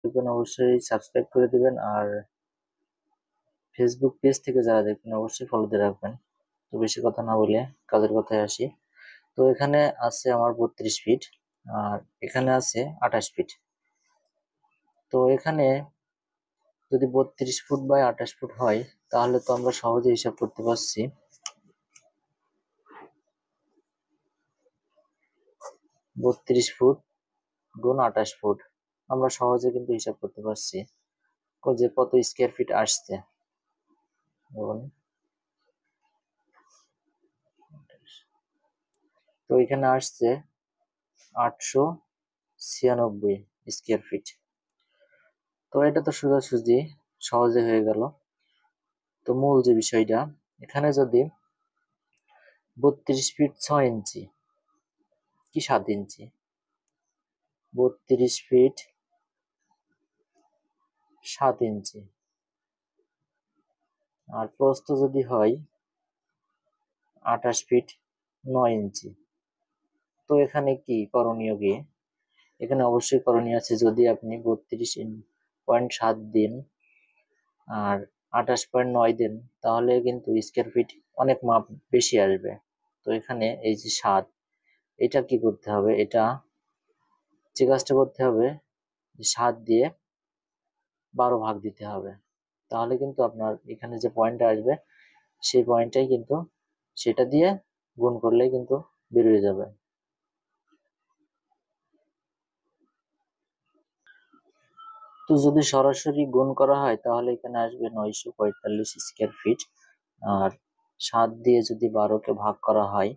দেখবেন অবশ্যই সাবস্ক্রাইব করে দিবেন, আর ফেসবুক পেজ থেকে যারা দেখবেন অবশ্যই ফলো দিয়ে রাখবেন। তো বেশি কথা না বলে কাজের কথায় আসি। তো এখানে আছে আমার 32 ফিট, আর এখানে আছে 28 ফিট। তো এখানে যদি 32 ফুট বাই 28 ফুট হয়, তাহলে তো আমরা সহজে হিসাব করতে পারছি 32 ফুট গুণ 28 ফুট। আমরা সহজে কিন্তু হিসাব করতে পারছি যে কত স্কোয়ার ফিট আসছে। তো এখানে আসছে 896 স্কোয়ার ফিট। তো এটা তো সোজাসুজি সহজে হয়ে গেল। তো মূল যে বিষয়টা, এখানে যদি 32 ফিট 6 ইঞ্চি কি 7 ইঞ্চি, 32 ফিট 7 ইঞ্চি, আর প্রস্থ যদি হয় 28 ফিট 9 ইঞ্চি। তো এখানে কি করণীয়, কি এখানে অবশ্যই করণীয় আছে। যদি আপনি 32.7 দিন আর 28.9 দিন, তাহলে কিন্তু স্কোয়ার ফিট অনেক মাপ বেশি আসবে। তো এখানে এই যে 7, এটা কি করতে হবে, এটা যে কাজটা করতে হবে, 7 দিয়ে 12 ভাগ দিতে হবে। তাহলে কিন্তু আপনার এখানে যে পয়েন্টটা আসবে, সেই পয়েন্টটাই কিন্তু সেটা দিয়ে গুণ করলেই কিন্তু বেরিয়ে যাবে। তো যদি সরাসরি গুণ করা হয়, তাহলে এখানে আসবে 945 স্কোয়ার ফিট। আর 7 দিয়ে যদি 12কে ভাগ করা হয়,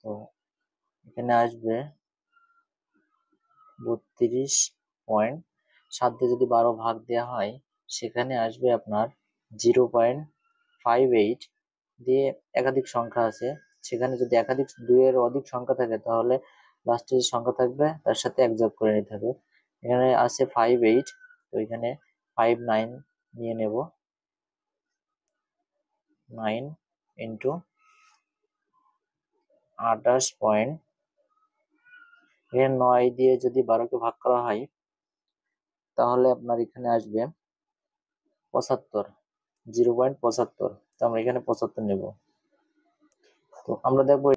তো এখানে আসবে 32.7 দিয়ে যদি 12 ভাগ দেওয়া হয়, সেখানে আসবে আপনার 0.58 দিয়ে একাধিক সংখ্যা আছে। সেখানে যদি একাধিক 2 এর অধিক সংখ্যা থাকে, তাহলে লাস্টে যে সংখ্যা থাকবে তার সাথে 1 যোগ করে নিতে হবে। এখানে আছে 58, তো এখানে 59 নিয়ে নেব। 9 ইন্টু 28 এর 9 দিয়ে যদি 12কে ভাগ করা হয়, তাহলে আপনার এখানে আসবে 75, 0.75। তো আমরা এখানে 75 নেব। তো আমরা দেখবো